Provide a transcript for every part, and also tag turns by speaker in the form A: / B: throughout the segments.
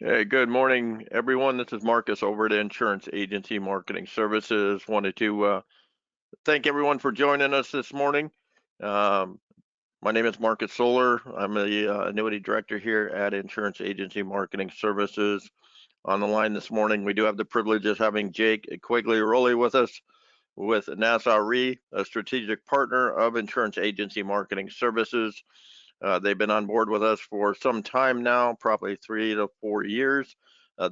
A: Hey, good morning, everyone. This is Marcus over at Insurance Agency Marketing Services. Wanted to thank everyone for joining us this morning. Um, my name is Marcus Solar. I'm the annuity director here at Insurance Agency Marketing Services. On the line this morning, we do have the privilege of having Jake Quagliaroli with us with Nassau Re, a strategic partner of Insurance Agency Marketing Services. They've been on board with us for some time now, probably 3 to 4 years.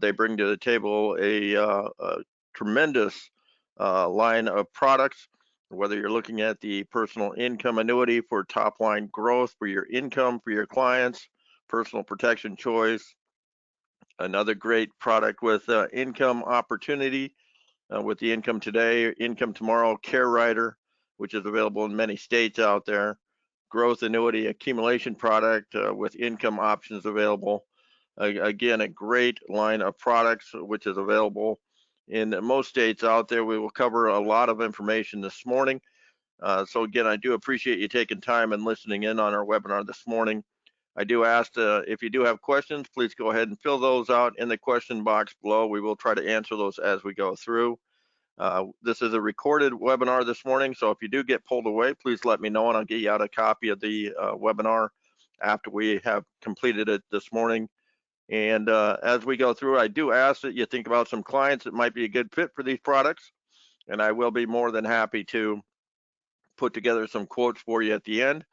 A: They bring to the table a tremendous line of products, whether you're looking at the personal income annuity for top line growth for your income for your clients, personal protection choice, another great product with income opportunity with the income today, income tomorrow, care rider, which is available in many states out there, growth annuity accumulation product with income options available. Again, a great line of products which is available in most states out there. We will cover a lot of information this morning. So again, I do appreciate you taking time and listening in on our webinar this morning. I do ask if you do have questions, please go ahead and fill those out in the question box below. We will try to answer those as we go through. This is a recorded webinar this morning, so if you do get pulled away, please let me know and I'll get you out a copy of the webinar after we have completed it this morning. And as we go through, I do ask that you think about some clients that might be a good fit for these products, and I will be more than happy to put together some quotes for you at the end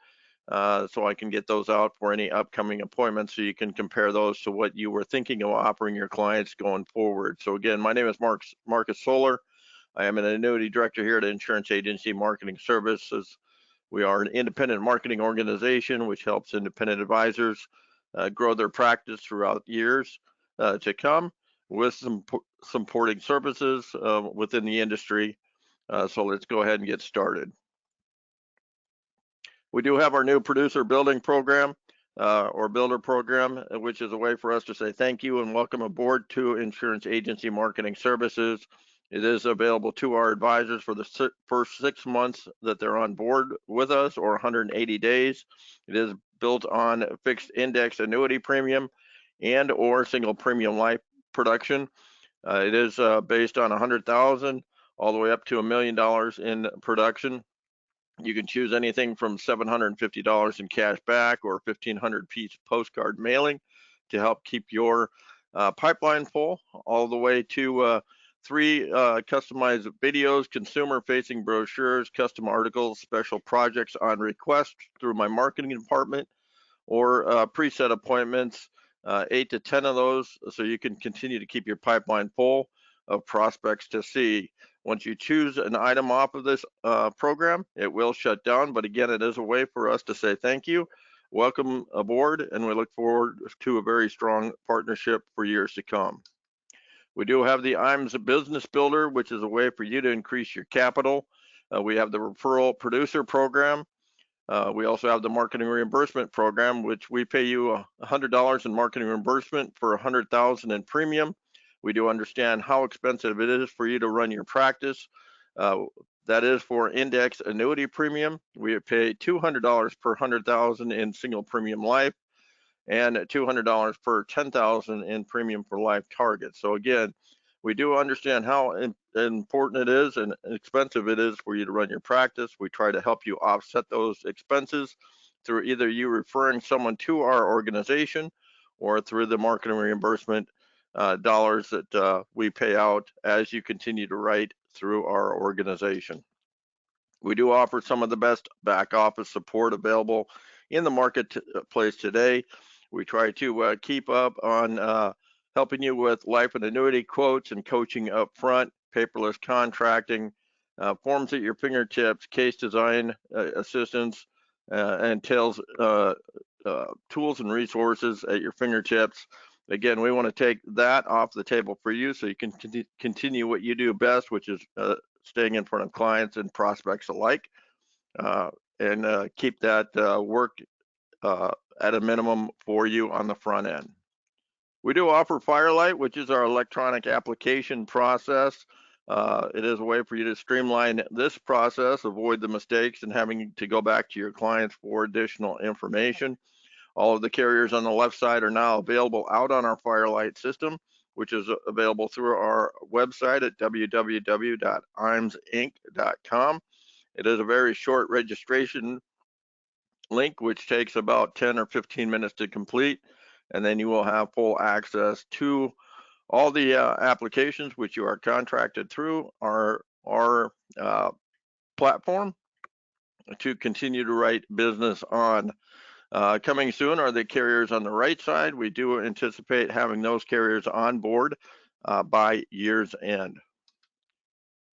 A: so I can get those out for any upcoming appointments so you can compare those to what you were thinking of offering your clients going forward. So again, my name is Marcus Solar. I am an annuity director here at Insurance Agency Marketing Services. We are an independent marketing organization which helps independent advisors grow their practice throughout years to come with some supporting services within the industry. So let's go ahead and get started. We do have our new producer building program or builder program, which is a way for us to say thank you and welcome aboard to Insurance Agency Marketing Services. It is available to our advisors for the first 6 months that they're on board with us, or 180 days. It is built on fixed index annuity premium and or single premium life production. It is based on 100,000 all the way up to $1 million in production. You can choose anything from $750 in cash back or 1,500 piece postcard mailing to help keep your pipeline full, all the way to 3 customized videos, consumer-facing brochures, custom articles, special projects on request through my marketing department, or preset appointments, 8 to 10 of those, so you can continue to keep your pipeline full of prospects to see. Once you choose an item off of this program, it will shut down. But again, it is a way for us to say thank you, welcome aboard, and we look forward to a very strong partnership for years to come. We do have the IMS Business Builder, which is a way for you to increase your capital. We have the referral producer program. We also have the marketing reimbursement program, which we pay you $100 in marketing reimbursement for $100,000 in premium. We do understand how expensive it is for you to run your practice. That is for index annuity premium. We pay $200 per 100,000 in single premium life and $200 per 10,000 in premium for life targets. So again, we do understand how important it is and expensive it is for you to run your practice. We try to help you offset those expenses through either you referring someone to our organization or through the marketing reimbursement dollars that we pay out as you continue to write through our organization. We do offer some of the best back office support available in the marketplace today. We try to keep up on helping you with life and annuity quotes and coaching up front, paperless contracting, forms at your fingertips, case design assistance, and tools and resources at your fingertips. Again, we want to take that off the table for you so you can continue what you do best, which is staying in front of clients and prospects alike, and keep that work at a minimum for you on the front end. We do offer Firelight, which is our electronic application process. It is a way for you to streamline this process, avoid the mistakes and having to go back to your clients for additional information. All of the carriers on the left side are now available out on our Firelight system, which is available through our website at www.imsinc.com. It is a very short registration link, which takes about 10 or 15 minutes to complete, and then you will have full access to all the applications which you are contracted through our platform to continue to write business on. Coming soon are the carriers on the right side. We do anticipate having those carriers on board by year's end.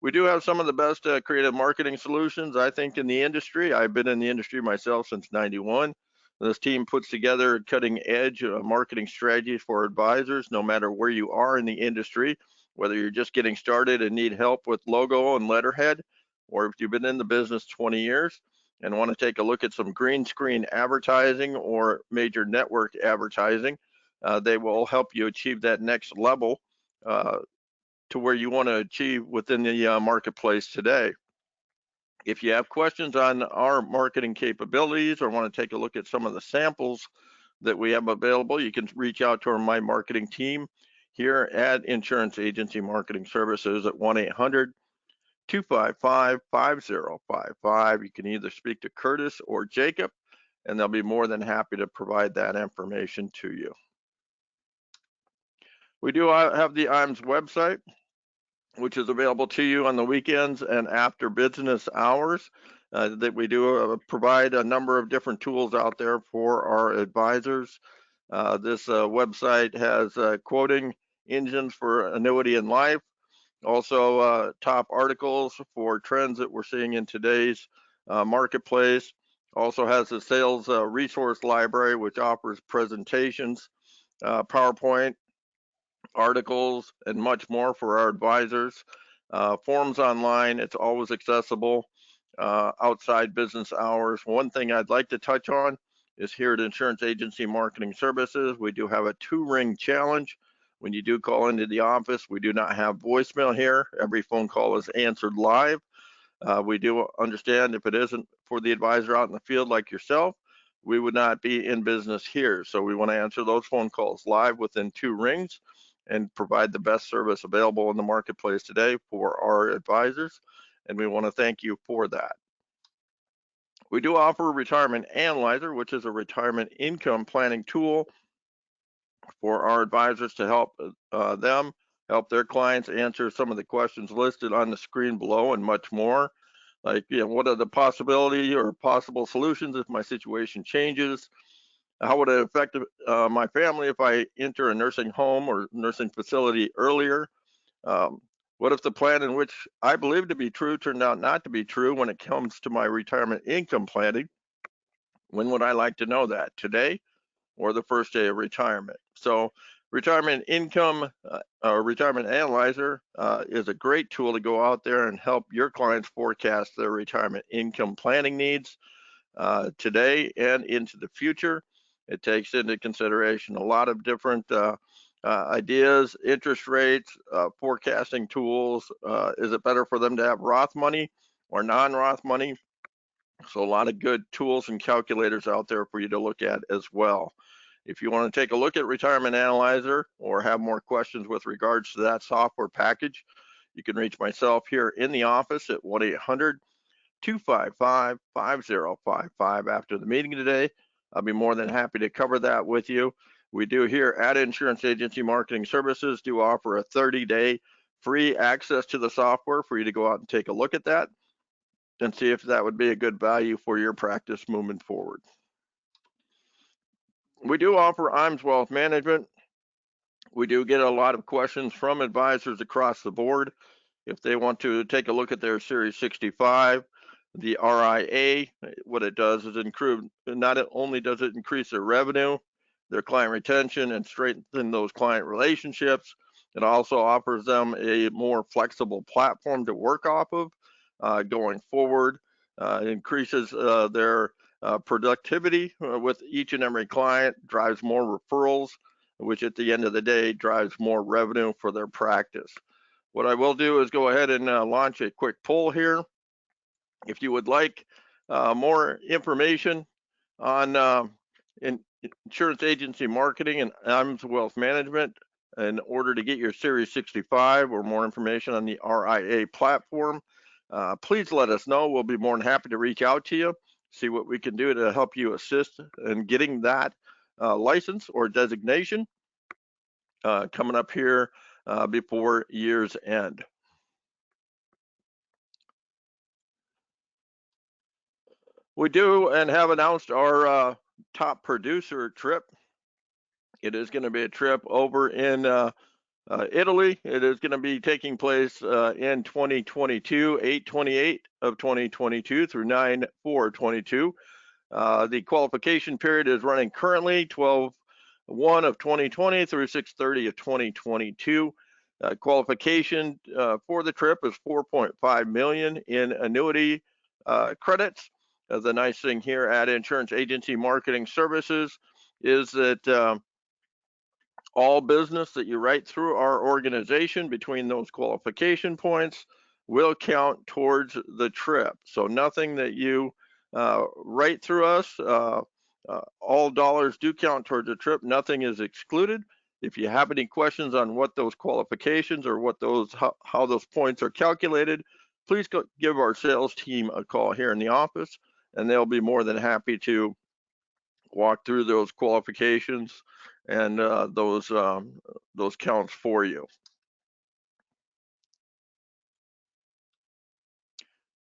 A: We do have some of the best creative marketing solutions, I think, in the industry. I've been in the industry myself since '91. This team puts together cutting edge marketing strategies for advisors, no matter where you are in the industry, whether you're just getting started and need help with logo and letterhead, or if you've been in the business 20 years and want to take a look at some green screen advertising or major network advertising. They will help you achieve that next level to where you want to achieve within the marketplace today. If you have questions on our marketing capabilities or want to take a look at some of the samples that we have available, you can reach out to my marketing team here at Insurance Agency Marketing Services at 1-800-255-5055. You can either speak to Curtis or Jacob, and they'll be more than happy to provide that information to you. We do have the IMS website, which is available to you on the weekends and after business hours. That we do provide a number of different tools out there for our advisors. This website has quoting engines for annuity and life, also top articles for trends that we're seeing in today's marketplace. Also has a sales resource library, which offers presentations, PowerPoint, articles, and much more for our advisors. Forms online, it's always accessible outside business hours. One thing I'd like to touch on is here at Insurance Agency Marketing Services, we do have a 2-ring challenge. When you do call into the office, we do not have voicemail here. Every phone call is answered live. We do understand if it isn't for the advisor out in the field like yourself, we would not be in business here. So we want to answer those phone calls live within 2 rings and provide the best service available in the marketplace today for our advisors. And we want to thank you for that. We do offer Retirement Analyzer, which is a retirement income planning tool for our advisors to help help their clients answer some of the questions listed on the screen below and much more. Like, what are the possibility or possible solutions if my situation changes? How would it affect my family if I enter a nursing home or nursing facility earlier? What if the plan in which I believe to be true turned out not to be true when it comes to my retirement income planning? When would I like to know that? Today or the first day of retirement? So retirement income or retirement analyzer is a great tool to go out there and help your clients forecast their retirement income planning needs today and into the future. It takes into consideration a lot of different ideas, interest rates, forecasting tools. Is it better for them to have Roth money or non-Roth money? So a lot of good tools and calculators out there for you to look at as well. If you want to take a look at Retirement Analyzer or have more questions with regards to that software package, you can reach myself here in the office at 1-800-255-5055 after the meeting today. I'll be more than happy to cover that with you. We do here at Insurance Agency Marketing Services do offer a 30-day free access to the software for you to go out and take a look at that and see if that would be a good value for your practice moving forward. We do offer IMS Wealth Management. We do get a lot of questions from advisors across the board. If they want to take a look at their Series 65, the RIA, what it does is not only does it increase their revenue, their client retention, and strengthen those client relationships, it also offers them a more flexible platform to work off of going forward. It increases their productivity with each and every client, drives more referrals, which at the end of the day drives more revenue for their practice. What I will do is go ahead and launch a quick poll here. If you would like more information on insurance agency marketing and IMS wealth management in order to get your Series 65 or more information on the RIA platform. Please let us know. We'll be more than happy to reach out to you, see what we can do to help you assist in getting that license or designation coming up here before year's end. We do and have announced our top producer trip. It is going to be a trip over in Italy. It is going to be taking place in 2022, 8/28 of 2022 through 9/4/22. The qualification period is running currently 12/1 of 2020 through 6/30 of 2022. Qualification for the trip is 4.5 million in annuity credits. The nice thing here at Insurance Agency Marketing Services is that all business that you write through our organization between those qualification points will count towards the trip. So nothing that you write through us, all dollars do count towards the trip. Nothing is excluded. If you have any questions on what those qualifications or what those how those points are calculated, please give our sales team a call here in the office, and they'll be more than happy to walk through those qualifications and those counts for you.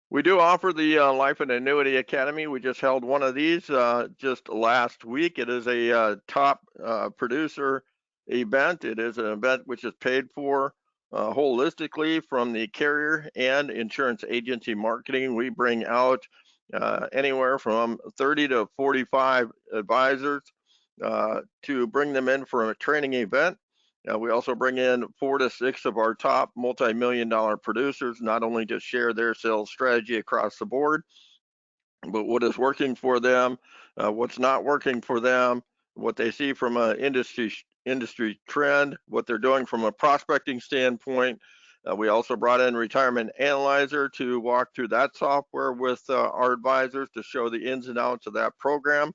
A: We do offer the Life and Annuity Academy. We just held one of these just last week. It is a top producer event. It is an event which is paid for holistically from the carrier and insurance agency marketing. We bring out anywhere from 30 to 45 advisors to bring them in for a training event. We also bring in 4 to 6 of our top multi-million-dollar producers, not only to share their sales strategy across the board, but what is working for them, what's not working for them, what they see from an industry trend, what they're doing from a prospecting standpoint. We also brought in Retirement Analyzer to walk through that software with our advisors to show the ins and outs of that program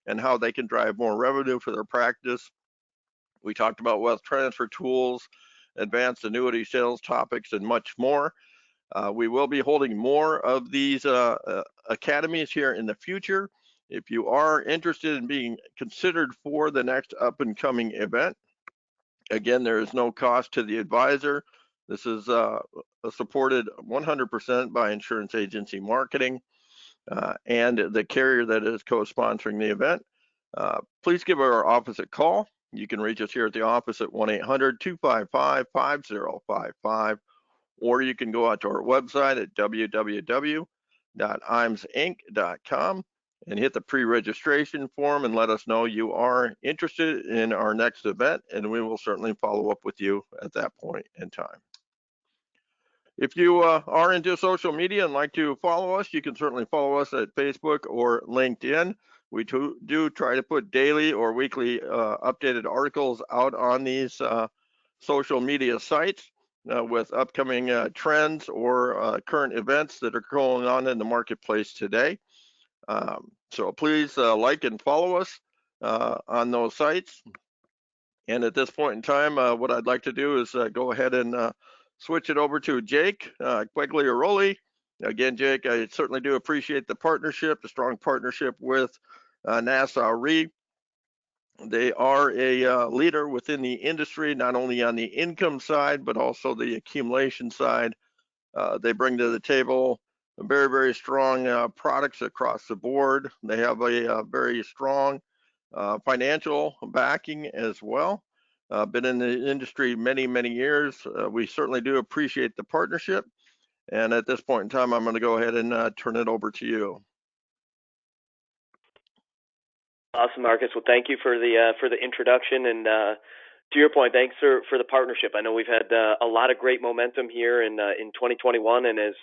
A: and how they can drive more revenue for their practice. We talked about wealth transfer tools, advanced annuity sales topics, and much more. We will be holding more of these academies here in the future. If you are interested in being considered for the next up and coming event, again, there is no cost to the advisor. This is supported 100% by Insurance Agency Marketing and the carrier that is co-sponsoring the event. Please give our office a call. You can reach us here at the office at 1-800-255-5055, or you can go out to our website at www.imsinc.com and hit the pre-registration form and let us know you are interested in our next event, and we will certainly follow up with you at that point in time. If you are into social media and like to follow us, you can certainly follow us at Facebook or LinkedIn. We do try to put daily or weekly updated articles out on these social media sites with upcoming trends or current events that are going on in the marketplace today. So please like and follow us on those sites. And at this point in time, what I'd like to do is go ahead and switch it over to Jake Quagliaroli. Again, Jake, I certainly do appreciate the partnership, the strong partnership with Nassau Re. They are a leader within the industry, not only on the income side, but also the accumulation side. They bring to the table very, very strong products across the board. They have a very strong financial backing as well. Been in the industry many, many years. We certainly do appreciate the partnership. And at this point in time, I'm going to go ahead and turn it over to you.
B: Awesome, Marcus. Well, thank you for the introduction, and to your point, thanks for the partnership. I know we've had a lot of great momentum here in 2021, and as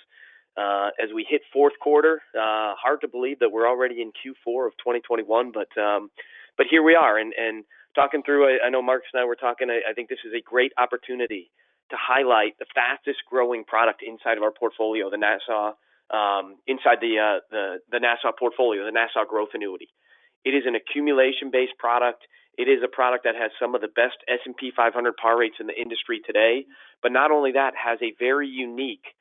B: we hit fourth quarter, hard to believe that we're already in Q4 of 2021, but here we are, and talking through. I know Marcus and I were talking. I think this is a great opportunity to highlight the fastest growing product inside of our portfolio, the Nassau inside the Nassau portfolio, the Nassau Growth Annuity. It is an accumulation-based product. It is a product that has some of the best S&P 500 par rates in the industry today, but not only that, has a very unique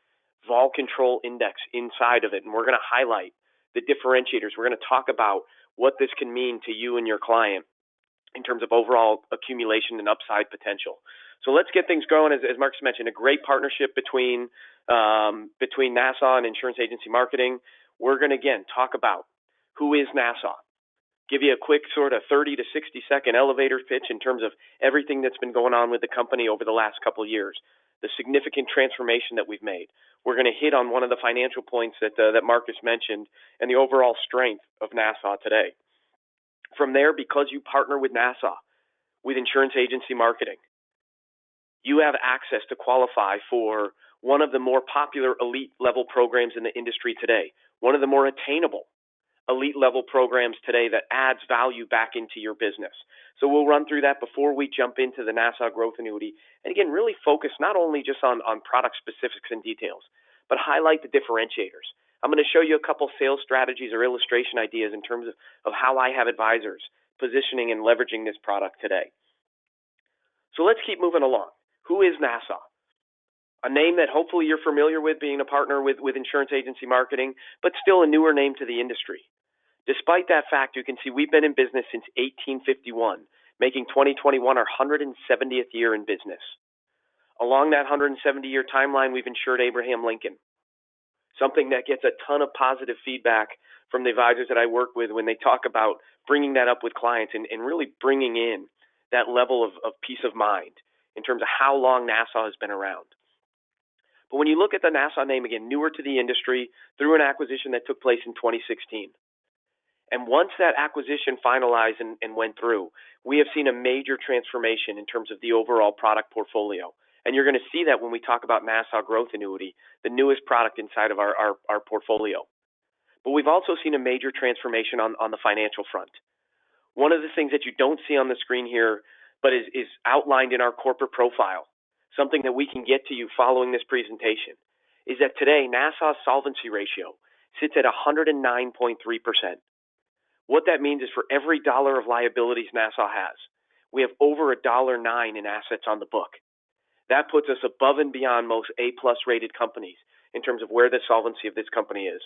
B: vol control index inside of it, and we're going to highlight the differentiators. We're going to talk about what this can mean to you and your client in terms of overall accumulation and upside potential. So let's get things going. As Marcus mentioned, a great partnership between Nassau and Insurance Agency Marketing. We're going to, again, talk about who is Nassau, give you a quick sort of 30 to 60-second elevator pitch in terms of everything that's been going on with the company over the last couple of years, the significant transformation that we've made. We're going to hit on one of the financial points that Marcus mentioned and the overall strength of Nassau today. From there, because you partner with Nassau, with Insurance Agency Marketing, you have access to qualify for one of the more popular elite level programs in the industry today, one of the more attainable elite level programs today that adds value back into your business. So we'll run through that before we jump into the Nassau Growth Annuity. And again, really focus not only just on product specifics and details, but highlight the differentiators. I'm going to show you a couple sales strategies or illustration ideas in terms of how I have advisors positioning and leveraging this product today. So let's keep moving along. Who is Nassau? A name that hopefully you're familiar with, being a partner with Insurance Agency Marketing, but still a newer name to the industry. Despite that fact, you can see we've been in business since 1851, making 2021 our 170th year in business. Along that 170-year timeline, we've insured Abraham Lincoln, something that gets a ton of positive feedback from the advisors that I work with when they talk about bringing that up with clients and really bringing in that level of peace of mind in terms of how long Nassau has been around. But when you look at the Nassau name, again, newer to the industry through an acquisition that took place in 2016. And once that acquisition finalized and went through, we have seen a major transformation in terms of the overall product portfolio. And you're going to see that when we talk about Nassau Growth Annuity, the newest product inside of our portfolio. But we've also seen a major transformation on the financial front. One of the things that you don't see on the screen here, but is outlined in our corporate profile, something that we can get to you following this presentation, is that today Nassau's solvency ratio sits at 109.3%. What that means is for every dollar of liabilities Nassau has, we have over $1.09 in assets on the book. That puts us above and beyond most A-plus rated companies in terms of where the solvency of this company is.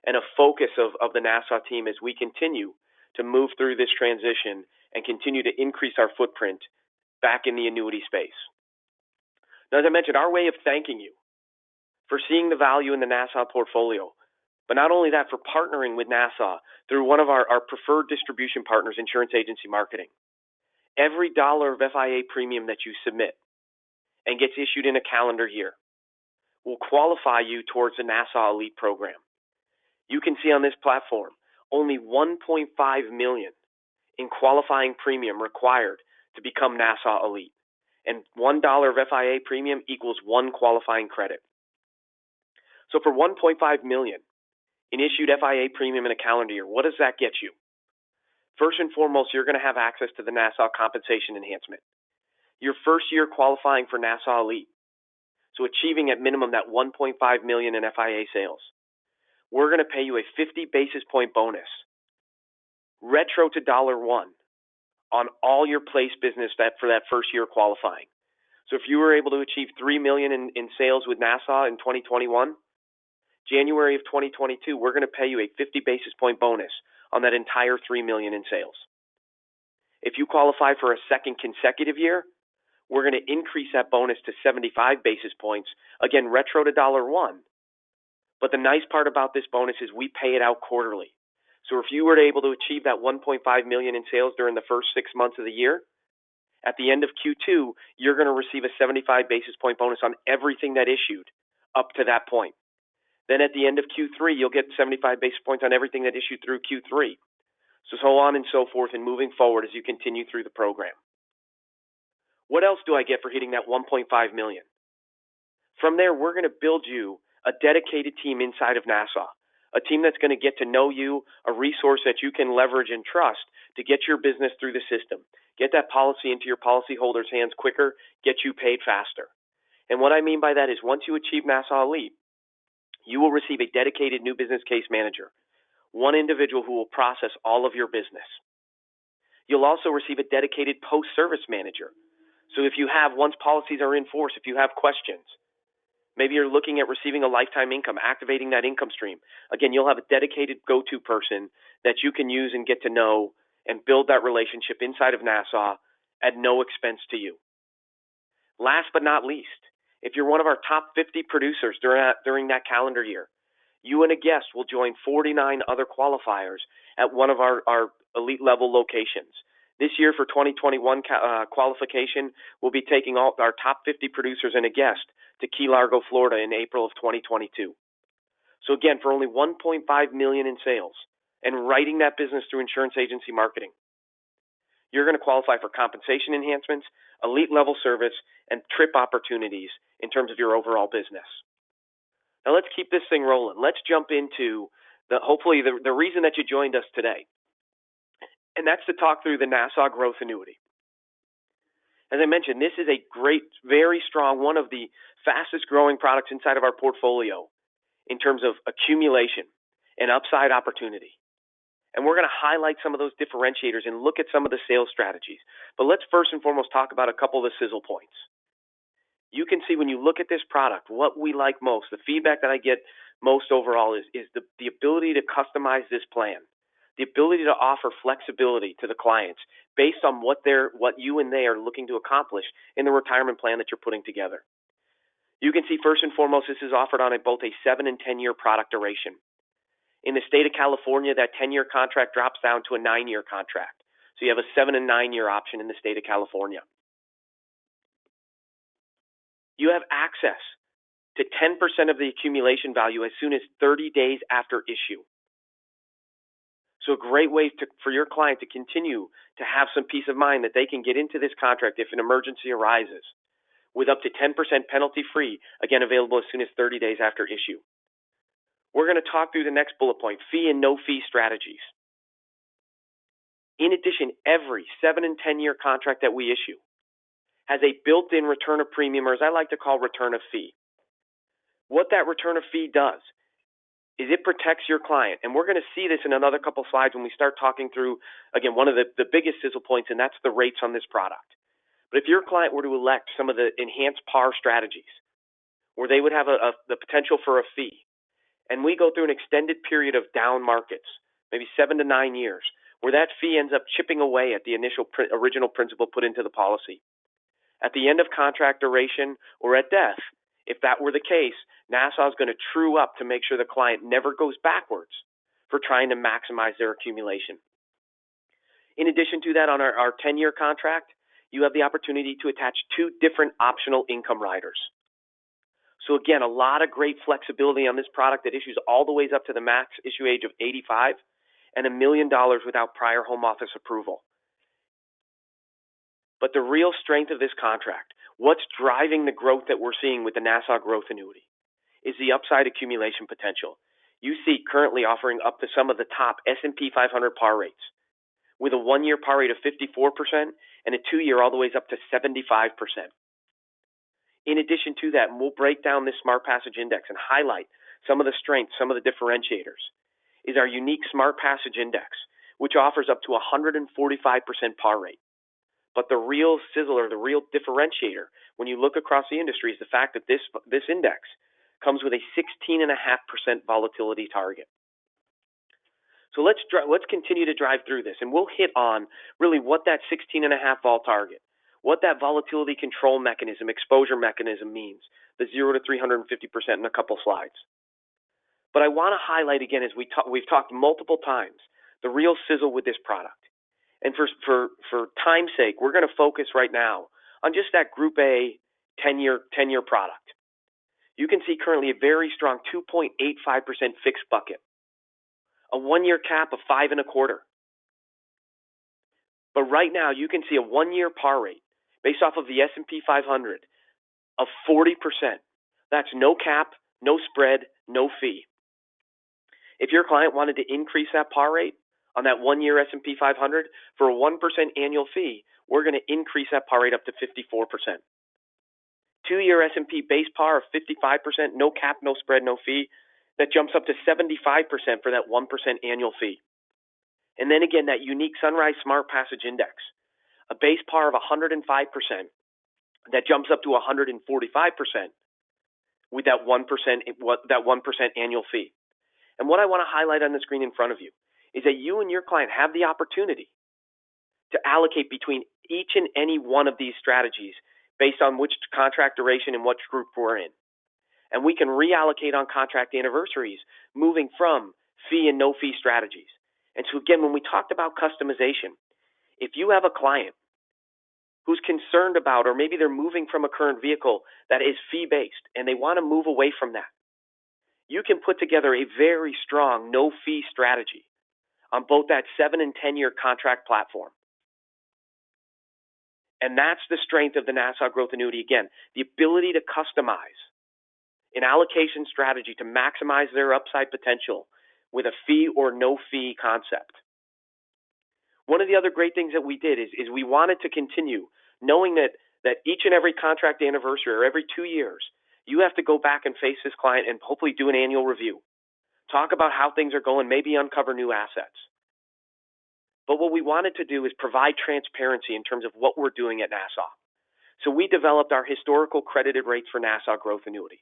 B: And a focus of the Nassau team as we continue to move through this transition and continue to increase our footprint back in the annuity space. Now, as I mentioned, our way of thanking you for seeing the value in the Nassau portfolio, but not only that, for partnering with Nassau through one of our preferred distribution partners, Insurance Agency Marketing. Every dollar of FIA premium that you submit and gets issued in a calendar year will qualify you towards the Nassau Elite program. You can see on this platform only $1.5 million in qualifying premium required to become Nassau Elite. And $1 of FIA premium equals 1 qualifying credit. So for $1.5 million in issued FIA premium in a calendar year, what does that get you? First and foremost, you're going to have access to the Nassau compensation enhancement. Your first year qualifying for Nassau Elite, so achieving at minimum that $1.5 million in FIA sales, we're going to pay you a 50 basis point bonus, retro to $1, on all your place business for that first year qualifying. So if you were able to achieve $3 million in sales with Nassau in 2021, January of 2022, we're going to pay you a 50 basis point bonus on that entire $3 million in sales. If you qualify for a second consecutive year, we're going to increase that bonus to 75 basis points, again, retro to $1. But the nice part about this bonus is we pay it out quarterly. So if you were able to achieve that $1.5 million in sales during the first 6 months of the year, at the end of Q2, you're going to receive a 75 basis point bonus on everything that issued up to that point. Then at the end of Q3, you'll get 75 basis points on everything that issued through Q3. So on and so forth, and moving forward as you continue through the program. What else do I get for hitting that $1.5 million? From there, we're going to build you a dedicated team inside of Nassau, a team that's going to get to know you, a resource that you can leverage and trust to get your business through the system, get that policy into your policyholders' hands quicker, get you paid faster. And what I mean by that is once you achieve Nassau Elite, you will receive a dedicated new business case manager, one individual who will process all of your business. You'll also receive a dedicated post-service manager. So if you have, once policies are in force, if you have questions, maybe you're looking at receiving a lifetime income, activating that income stream. Again, you'll have a dedicated go-to person that you can use and get to know and build that relationship inside of Nassau at no expense to you. Last but not least, if you're one of our top 50 producers during that calendar year, you and a guest will join 49 other qualifiers at one of our elite level locations. This year for 2021 qualification, we'll be taking all our top 50 producers and a guest to Key Largo, Florida in April of 2022. So again, for only $1.5 million in sales and writing that business through insurance agency marketing, you're going to qualify for compensation enhancements, elite level service, and trip opportunities in terms of your overall business. Now let's keep this thing rolling. Let's jump into hopefully the reason that you joined us today. And that's to talk through the Nassau Growth Annuity. As I mentioned, this is a great, very strong, one of the fastest growing products inside of our portfolio in terms of accumulation and upside opportunity. And we're going to highlight some of those differentiators and look at some of the sales strategies. But let's first and foremost talk about a couple of the sizzle points. You can see when you look at this product, what we like most, the feedback that I get most overall is the ability to customize this plan, the ability to offer flexibility to the clients based on what you and they are looking to accomplish in the retirement plan that you're putting together. You can see first and foremost, this is offered on both a 7 and 10-year product duration. In the state of California, that 10-year contract drops down to a 9-year contract. So you have a 7 and 9-year option in the state of California. You have access to 10% of the accumulation value as soon as 30 days after issue. So a great way for your client to continue to have some peace of mind that they can get into this contract if an emergency arises with up to 10% penalty free, again available as soon as 30 days after issue. We're going to talk through the next bullet point, fee and no fee strategies. In addition, every 7 and 10-year contract that we issue has a built-in return of premium, or as I like to call return of fee. What that return of fee does is it protects your client. And we're going to see this in another couple slides when we start talking through, again, one of the biggest sizzle points, and that's the rates on this product. But if your client were to elect some of the enhanced par strategies, where they would have the potential for a fee, and we go through an extended period of down markets, maybe 7 to 9 years, where that fee ends up chipping away at the original principal put into the policy. At the end of contract duration or at death, if that were the case, Nassau is going to true up to make sure the client never goes backwards for trying to maximize their accumulation. In addition to that, on our 10-year contract, you have the opportunity to attach 2 different optional income riders. So again, a lot of great flexibility on this product that issues all the ways up to the max issue age of 85 and $1 million without prior home office approval. But the real strength of this contract, what's driving the growth that we're seeing with the Nassau Growth Annuity, is the upside accumulation potential. You see currently offering up to some of the top S&P 500 par rates, with a 1-year par rate of 54% and a 2-year all the way up to 75%. In addition to that, and we'll break down this Smart Passage Index and highlight some of the strengths, some of the differentiators, is our unique Smart Passage Index, which offers up to 145% par rate. But the real sizzle or the real differentiator when you look across the industry is the fact that this index comes with a 16.5% volatility target. So let's continue to drive through this, and we'll hit on really what that 16.5 vol target, what that volatility control mechanism, exposure mechanism means, the 0 to 350% in a couple slides. But I want to highlight again, as we've talked multiple times, the real sizzle with this product. And for time's sake, we're going to focus right now on just that Group A 10-year product. You can see currently a very strong 2.85% fixed bucket, a 1-year cap of 5.25. But right now, you can see a 1-year par rate based off of the S&P 500 of 40%. That's no cap, no spread, no fee. If your client wanted to increase that par rate on that 1-year S&P 500 for a 1% annual fee, we're going to increase that par rate up to 54%. 2-year S&P base par of 55%, no cap, no spread, no fee. that jumps up to 75% for that 1% annual fee. And then again, that unique Sunrise Smart Passage Index, a base par of 105% that jumps up to 145% with that 1% annual fee. And what I want to highlight on the screen in front of you is that you and your client have the opportunity to allocate between each and any one of these strategies based on which contract duration and which group we're in. And we can reallocate on contract anniversaries, moving from fee and no fee strategies. And so again, when we talked about customization, if you have a client who's concerned about, or maybe they're moving from a current vehicle that is fee-based and they want to move away from that, you can put together a very strong no fee strategy on both that 7 and 10-year contract platform. And that's the strength of the Nassau Growth Annuity. Again, the ability to customize an allocation strategy to maximize their upside potential with a fee or no fee concept. One of the other great things that we did is we wanted to continue knowing that each and every contract anniversary or every 2 years, you have to go back and face this client and hopefully do an annual review. Talk about how things are going, maybe uncover new assets. But what we wanted to do is provide transparency in terms of what we're doing at Nassau. So we developed our historical credited rates for Nassau Growth Annuity.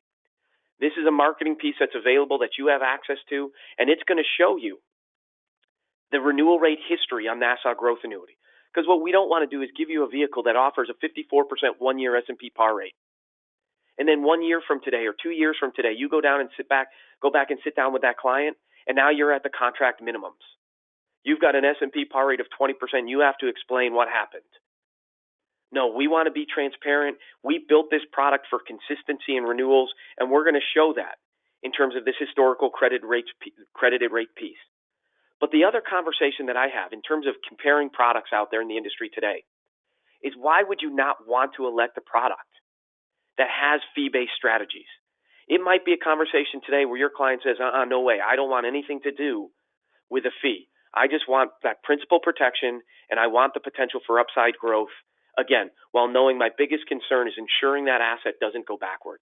B: This is a marketing piece that's available that you have access to, and it's going to show you the renewal rate history on Nassau Growth Annuity. Because what we don't want to do is give you a vehicle that offers a 54% one-year S&P par rate. And then 1 year from today or 2 years from today, you go back and sit down with that client, and now you're at the contract minimums. You've got an S&P par rate of 20%. You have to explain what happened. No, we want to be transparent. We built this product for consistency and renewals, and we're going to show that in terms of this historical credited rate piece. But the other conversation that I have in terms of comparing products out there in the industry today is, why would you not want to elect a product that has fee-based strategies? It might be a conversation today where your client says, no way, I don't want anything to do with a fee. I just want that principal protection, and I want the potential for upside growth, again, while knowing my biggest concern is ensuring that asset doesn't go backwards.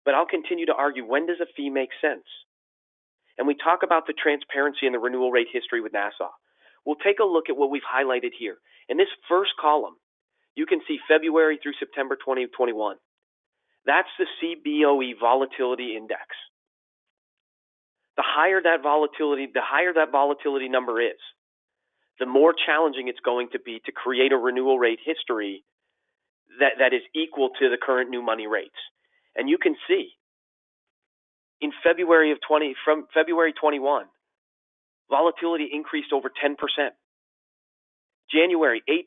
B: But I'll continue to argue, when does a fee make sense? And we talk about the transparency and the renewal rate history with Nassau. We'll take a look at what we've highlighted here. In this first column, you can see February through September 2021. That's the CBOE Volatility Index. The higher that volatility number is, the more challenging it's going to be to create a renewal rate history that is equal to the current new money rates. And you can see in from February 21, volatility increased over 10%. January, 8%.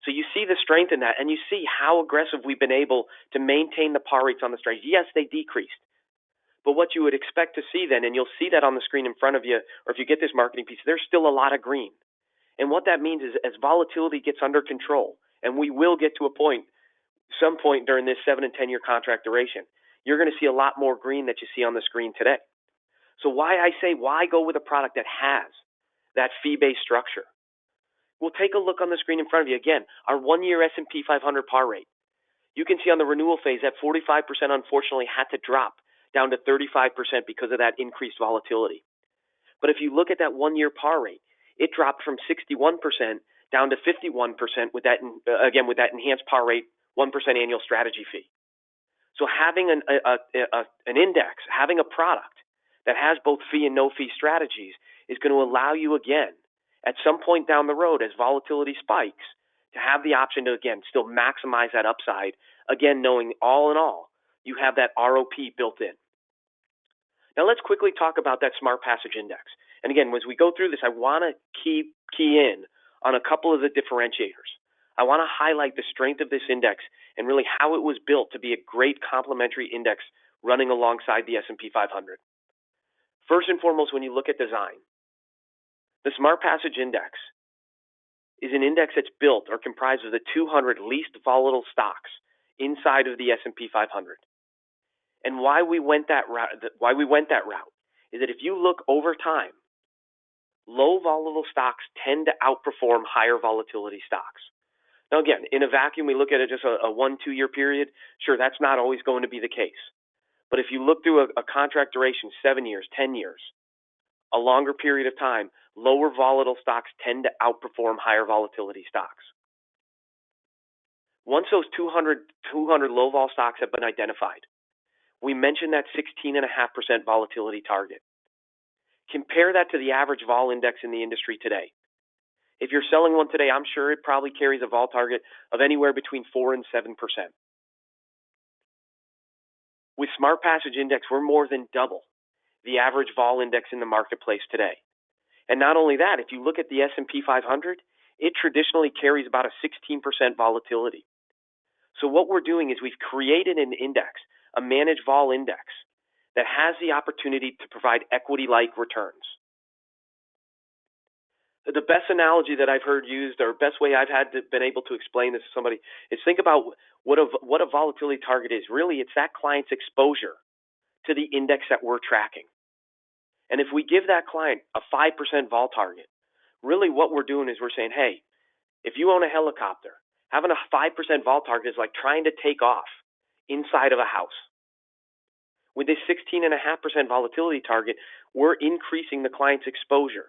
B: So you see the strength in that, and you see how aggressive we've been able to maintain the par rates on the strategy. Yes, they decreased. But what you would expect to see then, and you'll see that on the screen in front of you, or if you get this marketing piece, there's still a lot of green. And what that means is, as volatility gets under control, and we will get to some point during this 7 and 10-year contract duration, you're going to see a lot more green that you see on the screen today. So why go with a product that has that fee-based structure? We'll take a look on the screen in front of you. Again, our 1-year S&P 500 par rate. You can see on the renewal phase that 45% unfortunately had to drop down to 35% because of that increased volatility. But if you look at that 1-year par rate, it dropped from 61% down to 51% with that enhanced par rate 1% annual strategy fee. So having an index, having a product that has both fee and no fee strategies is going to allow you, again, at some point down the road, as volatility spikes, to have the option to, again, still maximize that upside, again, knowing all in all, you have that ROP built in. Now let's quickly talk about that Smart Passage Index. And again, as we go through this, I want to key in on a couple of the differentiators. I want to highlight the strength of this index and really how it was built to be a great complementary index running alongside the S&P 500. First and foremost, when you look at design, the Smart Passage Index is an index that's built or comprised of the 200 least volatile stocks inside of the S&P 500. And why we went that route is that if you look over time, low volatile stocks tend to outperform higher volatility stocks. Now, again, in a vacuum, we look at it just a 1-2 year period. Sure, that's not always going to be the case. But if you look through a contract duration, 7 years, 10 years, a longer period of time, lower volatile stocks tend to outperform higher volatility stocks. Once those 200 low vol stocks have been identified, we mentioned that 16.5% volatility target. Compare that to the average vol index in the industry today. If you're selling one today, I'm sure it probably carries a vol target of anywhere between 4 and 7%. With Smart Passage Index, we're more than double the average vol index in the marketplace today. And not only that, if you look at the S&P 500, it traditionally carries about a 16% volatility. So what we're doing is we've created an index, a managed vol index, that has the opportunity to provide equity-like returns. The best analogy that I've heard used, or best way I've been able to explain this to somebody, is think about what a volatility target is. Really, it's that client's exposure to the index that we're tracking. And if we give that client a 5% vol target, really what we're doing is we're saying, hey, if you own a helicopter, having a 5% vol target is like trying to take off inside of a house. With this 16.5% volatility target, we're increasing the client's exposure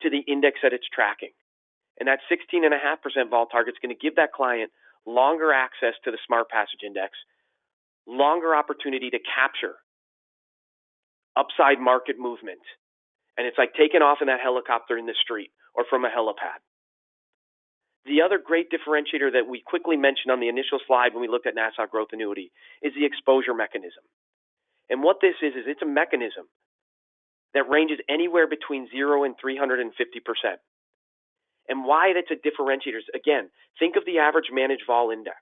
B: to the index that it's tracking. And that 16.5% vol target is going to give that client longer access to the Smart Passage Index, longer opportunity to capture upside market movement. And it's like taking off in that helicopter in the street or from a helipad. The other great differentiator that we quickly mentioned on the initial slide when we looked at Nassau Growth Annuity is the exposure mechanism. And what this is it's a mechanism that ranges anywhere between 0 and 350%. And why that's a differentiator is, again, think of the average managed vol index.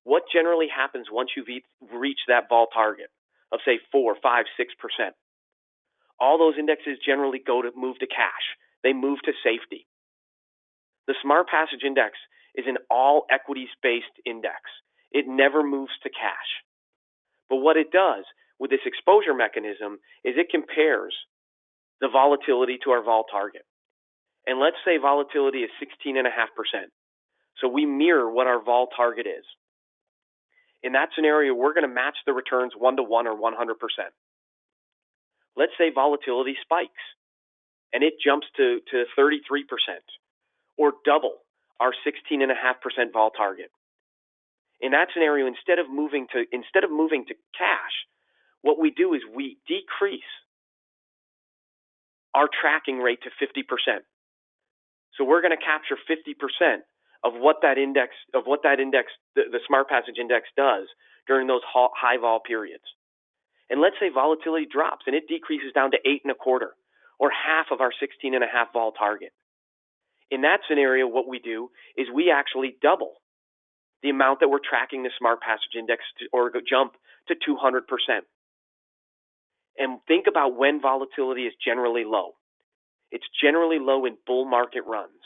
B: What generally happens once you've reached that vol target of, say, 4, 5, 6%? All those indexes generally move to cash. They move to safety. The Smart Passage Index is an all equities-based index. It never moves to cash. But what it does with this exposure mechanism is it compares the volatility to our vol target. And let's say volatility is 16.5%. So we mirror what our vol target is. In that scenario, we're going to match the returns 1-to-1 or 100%. Let's say volatility spikes and it jumps to 33%. Or double our 16.5% vol target. In that scenario, instead of moving to cash, what we do is we decrease our tracking rate to 50%. So we're going to capture 50% of what that index, the Smart Passage Index does during those high vol periods. And let's say volatility drops and it decreases down to 8.25, or half of our 16.5 vol target. In that scenario, what we do is we actually double the amount that we're tracking the Smart Passage Index or jump to 200%. And think about when volatility is generally low. It's generally low in bull market runs.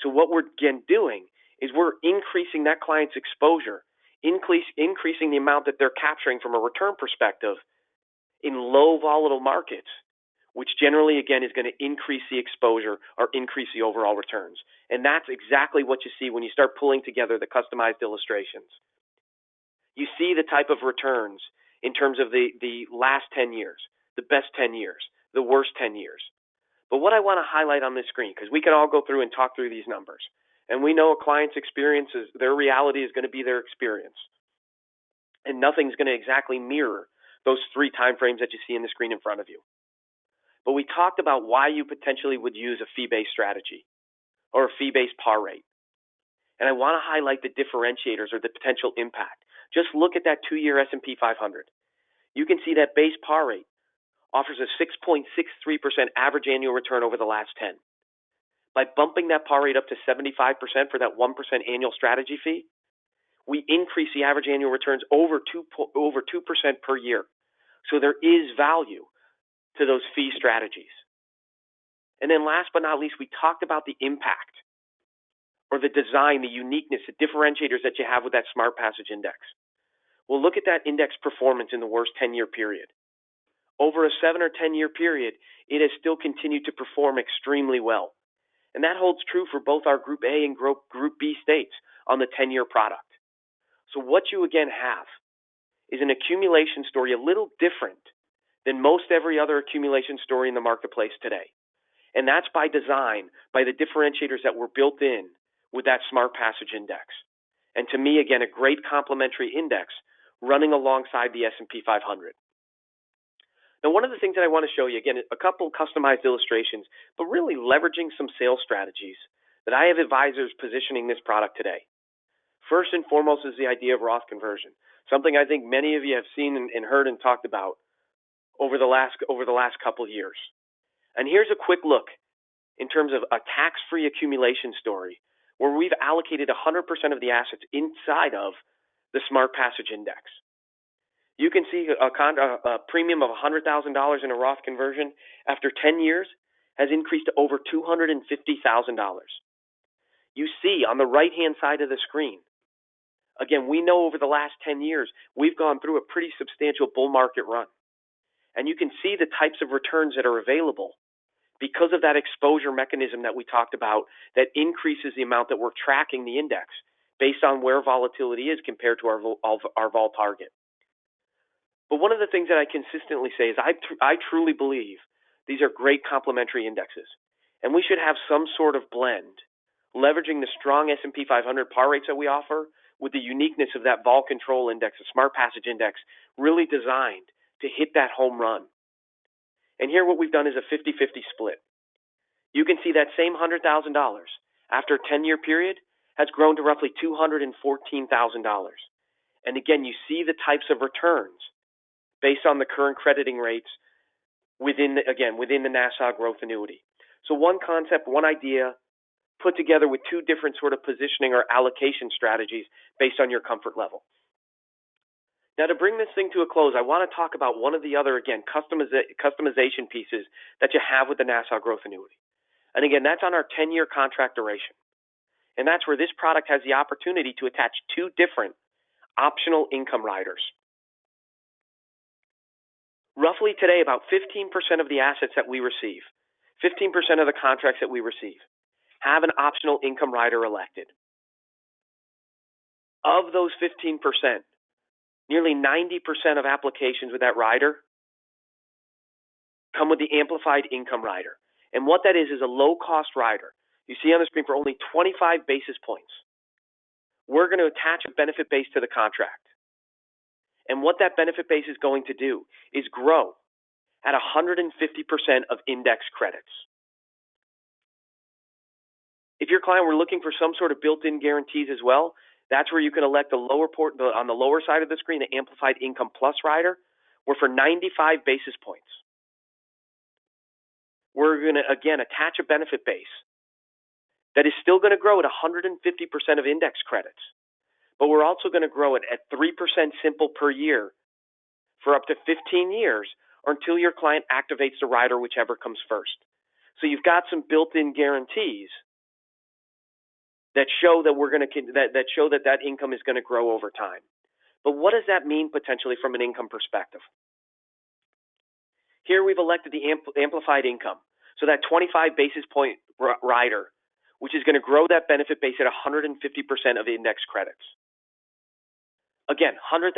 B: So what we're again doing is we're increasing that client's exposure, increasing the amount that they're capturing from a return perspective in low volatile markets, which generally, again, is going to increase the exposure or increase the overall returns. And that's exactly what you see when you start pulling together the customized illustrations. You see the type of returns in terms of the last 10 years, the best 10 years, the worst 10 years. But what I want to highlight on this screen, because we can all go through and talk through these numbers, and we know a client's experience is, their reality is going to be their experience. And nothing's going to exactly mirror those 3 time frames that you see in the screen in front of you. But we talked about why you potentially would use a fee-based strategy or a fee-based par rate. And I want to highlight the differentiators or the potential impact. Just look at that 2-year S&P 500. You can see that base par rate offers a 6.63% average annual return over the last 10. By bumping that par rate up to 75% for that 1% annual strategy fee, we increase the average annual returns over 2% per year. So there is value to those fee strategies. And then last but not least, we talked about the impact or the design, the uniqueness, the differentiators that you have with that Smart Passage Index. Well, look at that index performance in the worst 10-year period. Over a 7 or 10-year period, it has still continued to perform extremely well. And that holds true for both our Group A and Group B states on the 10-year product. So what you again have is an accumulation story a little different than most every other accumulation story in the marketplace today. And that's by design, by the differentiators that were built in with that Smart Passage Index. And to me, again, a great complementary index running alongside the S&P 500. Now, one of the things that I want to show you, again, a couple customized illustrations, but really leveraging some sales strategies that I have advisors positioning this product today. First and foremost is the idea of Roth Conversion, something I think many of you have seen and heard and talked about over the last couple of years. And here's a quick look in terms of a tax-free accumulation story where we've allocated 100% of the assets inside of the Smart Passage Index. You can see a premium of $100,000 in a Roth conversion after 10 years has increased to over $250,000. You see on the right-hand side of the screen, again, we know over the last 10 years, we've gone through a pretty substantial bull market run. And you can see the types of returns that are available because of that exposure mechanism that we talked about that increases the amount that we're tracking the index based on where volatility is compared to our vol target. But one of the things that I consistently say is I truly believe these are great complementary indexes, and we should have some sort of blend, leveraging the strong S&P 500 par rates that we offer with the uniqueness of that vol control index, the Smart Passage Index, really designed to hit that home run. And here what we've done is a 50-50 split. You can see that same $100,000 after a 10-year period has grown to roughly $214,000. And again, you see the types of returns based on the current crediting rates within the Nassau Growth Annuity. So one concept, one idea, put together with two different sort of positioning or allocation strategies based on your comfort level. Now, to bring this thing to a close, I want to talk about one of the other, again, customization pieces that you have with the Nassau Growth Annuity. And again, that's on our 10-year contract duration. And that's where this product has the opportunity to attach two different optional income riders. Roughly today, about 15% of the assets that we receive, 15% of the contracts that we receive, have an optional income rider elected. Of those 15%, nearly 90% of applications with that rider come with the amplified income rider. And what that is a low-cost rider. You see on the screen for only 25 basis points. We're going to attach a benefit base to the contract. And what that benefit base is going to do is grow at 150% of index credits. If your client were looking for some sort of built-in guarantees as well, that's where you can elect on the lower side of the screen, the Amplified Income Plus rider, where for 95 basis points, we're going to, again, attach a benefit base that is still going to grow at 150% of index credits. But we're also going to grow it at 3% simple per year for up to 15 years or until your client activates the rider, whichever comes first. So you've got some built-in guarantees that show that that income is going to grow over time. But what does that mean potentially from an income perspective? Here we've elected the amplified income, so that 25 basis point rider, which is going to grow that benefit base at 150% of index credits. Again, $100,000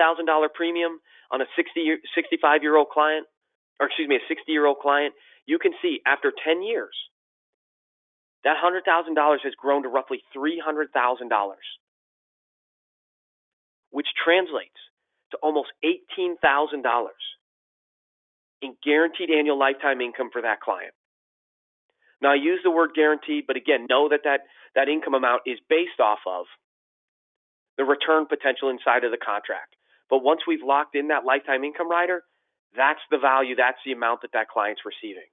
B: premium on a 65-year-old client, or excuse me, a 60-year-old client. You can see after 10 years, that $100,000 has grown to roughly $300,000, which translates to almost $18,000 in guaranteed annual lifetime income for that client. Now, I use the word guaranteed, but again, know that income amount is based off of the return potential inside of the contract. But once we've locked in that lifetime income rider, that's the value, that's the amount that client's receiving.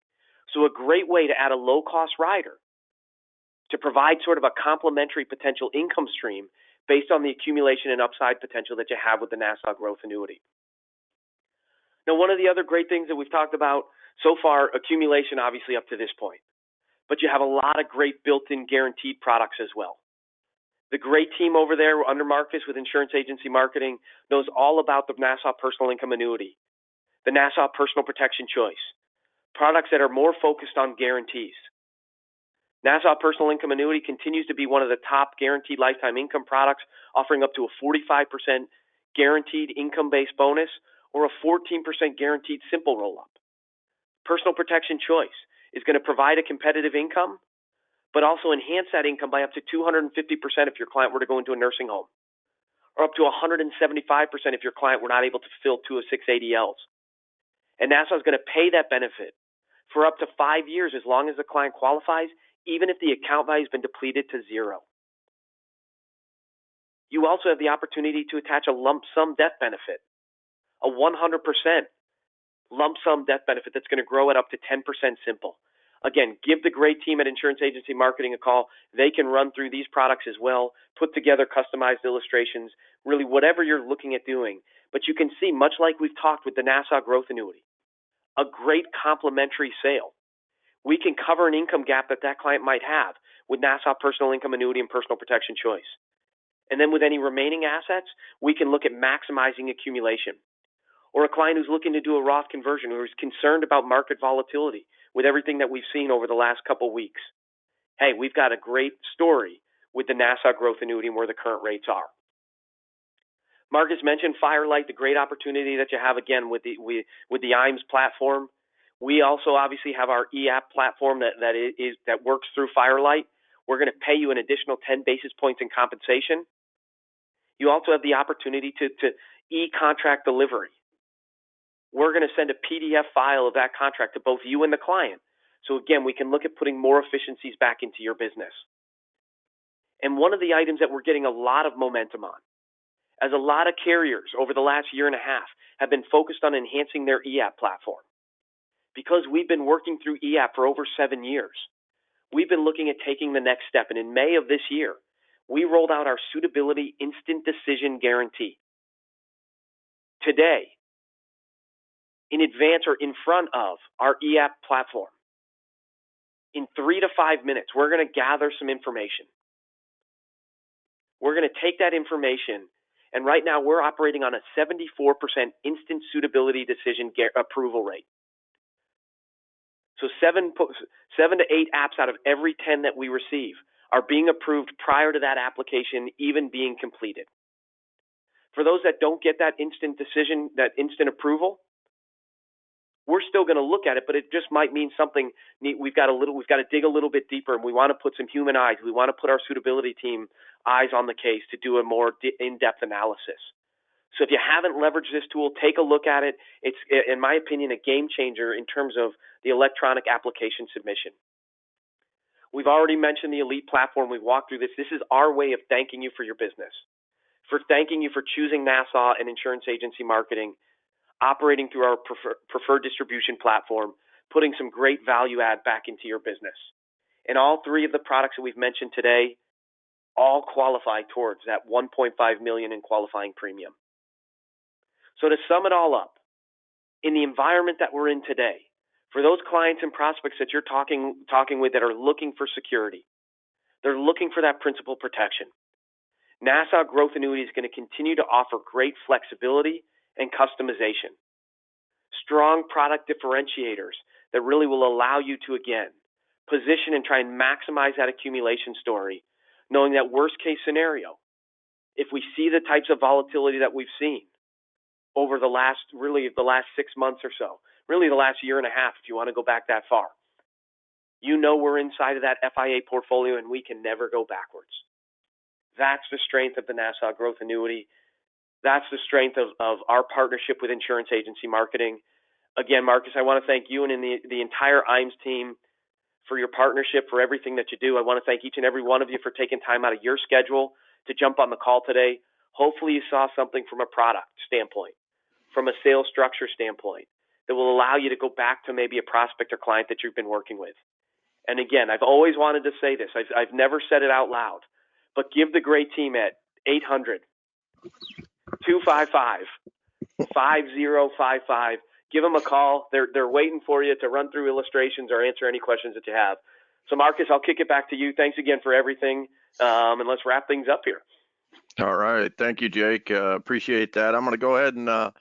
B: So a great way to add a low-cost rider to provide sort of a complementary potential income stream based on the accumulation and upside potential that you have with the Nassau Growth Annuity. Now, one of the other great things that we've talked about so far, accumulation obviously up to this point, but you have a lot of great built-in guaranteed products as well. The great team over there under Marcus with Insurance Agency Marketing knows all about the Nassau Personal Income Annuity, the Nassau Personal Protection Choice, products that are more focused on guarantees. Nassau Personal Income Annuity continues to be one of the top guaranteed lifetime income products, offering up to a 45% guaranteed income-based bonus, or a 14% guaranteed simple roll-up. Personal Protection Choice is going to provide a competitive income, but also enhance that income by up to 250% if your client were to go into a nursing home, or up to 175% if your client were not able to fulfill 2 of 6 ADLs. And Nassau is going to pay that benefit for up to 5 years as long as the client qualifies, even if the account value has been depleted to zero. You also have the opportunity to attach a lump sum death benefit, a 100% lump sum death benefit that's going to grow at up to 10% simple. Again, give the great team at Insurance Agency Marketing a call. They can run through these products as well, put together customized illustrations, really whatever you're looking at doing. But you can see, much like we've talked with the Nassau Growth Annuity, a great complementary sale. We can cover an income gap that client might have with Nassau Personal Income Annuity and Personal Protection Choice. And then with any remaining assets, we can look at maximizing accumulation. Or a client who's looking to do a Roth conversion, who is concerned about market volatility with everything that we've seen over the last couple weeks. Hey, we've got a great story with the Nassau Growth Annuity and where the current rates are. Marcus mentioned Firelight, the great opportunity that you have again with the IAMS platform. We also obviously have our EAPP platform that works through Firelight. We're going to pay you an additional 10 basis points in compensation. You also have the opportunity to e-contract delivery. We're going to send a PDF file of that contract to both you and the client. So again, we can look at putting more efficiencies back into your business. And one of the items that we're getting a lot of momentum on, as a lot of carriers over the last year and a half have been focused on enhancing their EAPP platform. Because we've been working through EAPP for over 7 years, we've been looking at taking the next step. And in May of this year, we rolled out our Suitability Instant Decision Guarantee. Today, in advance or in front of our EAPP platform, in 3 to 5 minutes, we're going to gather some information. We're going to take that information, and right now we're operating on a 74% instant suitability decision approval rate. So 7 to 8 apps out of every 10 that we receive are being approved prior to that application even being completed. For those that don't get that instant decision, that instant approval, we're still going to look at it, but it just might mean something. We've got to dig a little bit deeper, and we want to put some human eyes. We want to put our suitability team eyes on the case to do a more in-depth analysis. So if you haven't leveraged this tool, take a look at it. It's, in my opinion, a game changer in terms of the electronic application submission. We've already mentioned the Elite platform. We've walked through this. This is our way of thanking you for your business, for thanking you for choosing Nassau and Insurance Agency Marketing, operating through our preferred distribution platform, putting some great value add back into your business. And all 3 of the products that we've mentioned today all qualify towards that $1.5 million in qualifying premium. So to sum it all up, in the environment that we're in today, for those clients and prospects that you're talking with that are looking for security, they're looking for that principal protection, Nassau Growth Annuity is going to continue to offer great flexibility and customization, strong product differentiators that really will allow you to, again, position and try and maximize that accumulation story, knowing that worst case scenario, if we see the types of volatility that we've seen over the last 6 months or so, really the last year and a half, if you want to go back that far, we're inside of that FIA portfolio and we can never go backwards. That's the strength of the Nassau Growth Annuity. That's the strength of our partnership with Insurance Agency Marketing. Again, Marcus, I want to thank you and the entire IAMS team for your partnership, for everything that you do. I want to thank each and every one of you for taking time out of your schedule to jump on the call today. Hopefully you saw something from a product standpoint, from a sales structure standpoint, that will allow you to go back to maybe a prospect or client that you've been working with. And again, I've always wanted to say this. I've never said it out loud, but give the great team at 800-255-5055. Give them a call. They're waiting for you to run through illustrations or answer any questions that you have. So, Marcus, I'll kick it back to you. Thanks again for everything, and let's wrap things up here.
A: All right. Thank you, Jake. Appreciate that. I'm going to go ahead and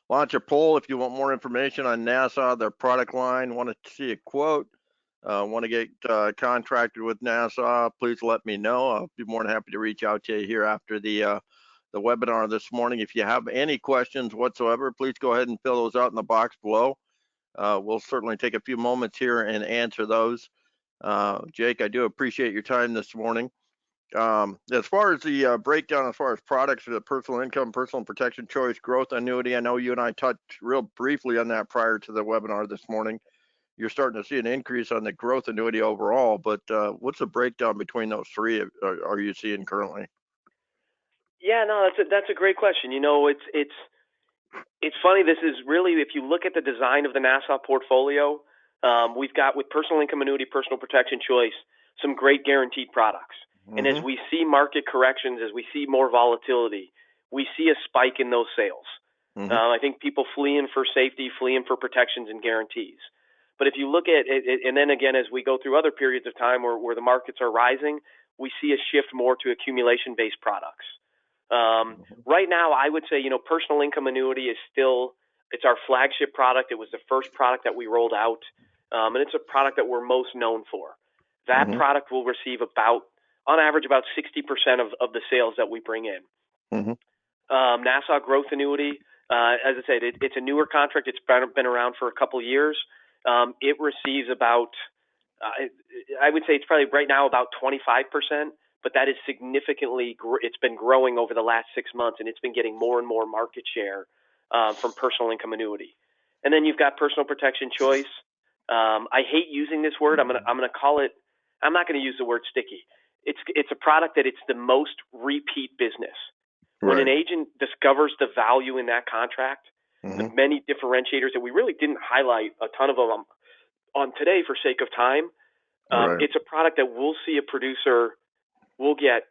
A: launch a poll. If you want more information on Nassau, their product line, want to see a quote, want to get contracted with Nassau, please let me know. I'll be more than happy to reach out to you here after the the webinar this morning. If you have any questions whatsoever, please go ahead and fill those out in the box below. We'll certainly take a few moments here and answer those. Jake, I do appreciate your time this morning. As far as the breakdown, as far as products for the personal income, personal protection choice, growth annuity, I know you and I touched real briefly on that prior to the webinar this morning. You're starting to see an increase on the growth annuity overall, but what's the breakdown between those three are you seeing currently?
B: Yeah, no, that's a great question. It's funny. This is really, if you look at the design of the Nassau portfolio, we've got with personal income annuity, personal protection choice, some great guaranteed products. And as we see market corrections, as we see more volatility, we see a spike in those sales. I think people flee in for safety, flee in for protections and guarantees. But if you look at it, and then again, as we go through other periods of time where the markets are rising, we see a shift more to accumulation-based products. Right now, I would say, personal income annuity is still, it's our flagship product. It was the first product that we rolled out, and it's a product that we're most known for. That product will receive on average, about 60% of the sales that we bring in. Nassau Growth Annuity, as I said, it's a newer contract. It's been around for a couple of years. It receives about, I would say it's probably right now about 25%, but that is significantly, it's been growing over the last 6 months, and it's been getting more and more market share from personal income annuity. And then you've got personal protection choice. I hate using this word. I'm gonna call it, I'm not going to use the word sticky. It's a product that it's the most repeat business. When an agent discovers the value in that contract, the many differentiators that we really didn't highlight a ton of them on today for sake of time, it's a product that we'll see a producer, we'll get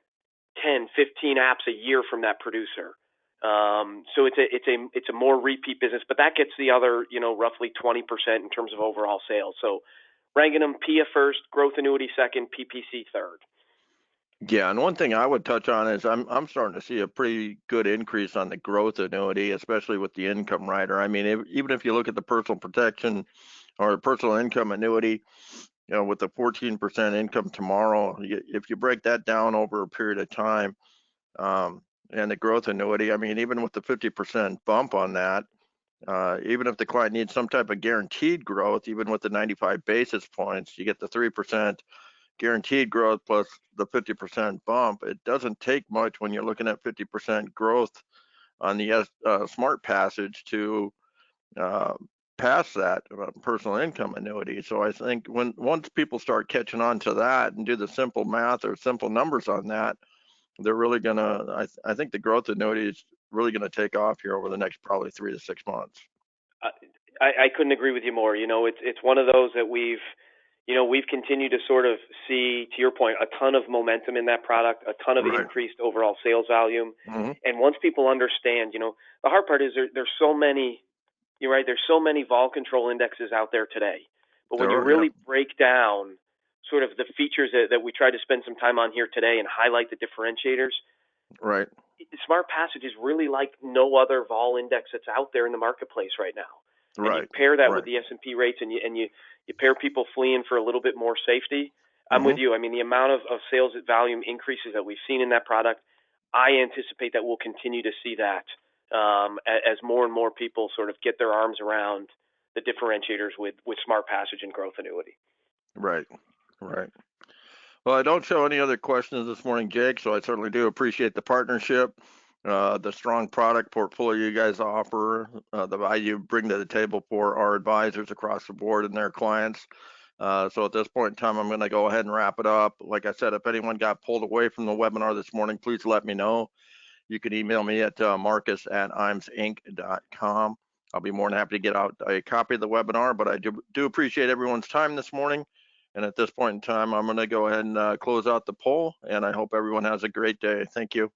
B: 10, 15 apps a year from that producer. So it's a more repeat business, but that gets the other, roughly 20% in terms of overall sales. So ranking them PIA first, growth annuity second, PPC third.
A: Yeah, and one thing I would touch on is I'm starting to see a pretty good increase on the growth annuity, especially with the income rider. I mean, even if you look at the personal protection or personal income annuity, with the 14% income tomorrow, if you break that down over a period of time, and the growth annuity, I mean, even with the 50% bump on that, even if the client needs some type of guaranteed growth, even with the 95 basis points, you get the 3% guaranteed growth plus the 50% bump. It doesn't take much when you're looking at 50% growth on the smart passage to pass that personal income annuity. So I think once people start catching on to that and do the simple math or simple numbers on that, they're really gonna, I think the growth annuity is really gonna take off here over the next probably 3 to 6 months.
B: I couldn't agree with you more. It's one of those that we've continued to sort of see, to your point, a ton of momentum in that product, a ton of increased overall sales volume. And once people understand, the hard part is there's so many, you're right, there's so many vol control indexes out there today. But when you really break down sort of the features that we try to spend some time on here today and highlight the differentiators, Smart Passage is really like no other vol index that's out there in the marketplace right now. And you pair that with the S&P rates, and you pair people fleeing for a little bit more safety. I'm with you. I mean, the amount of sales volume increases that we've seen in that product, I anticipate that we'll continue to see that as more and more people sort of get their arms around the differentiators with Smart Passage and growth annuity.
A: Right. Well, I don't show any other questions this morning, Jake, so I certainly do appreciate the partnership, the strong product portfolio you guys offer, the value you bring to the table for our advisors across the board and their clients. So at this point in time, I'm going to go ahead and wrap it up. Like I said, if anyone got pulled away from the webinar this morning, please let me know. You can email me at marcus@imesinc.com. I'll be more than happy to get out a copy of the webinar, but I do appreciate everyone's time this morning. And at this point in time, I'm going to go ahead and close out the poll, and I hope everyone has a great day. Thank you.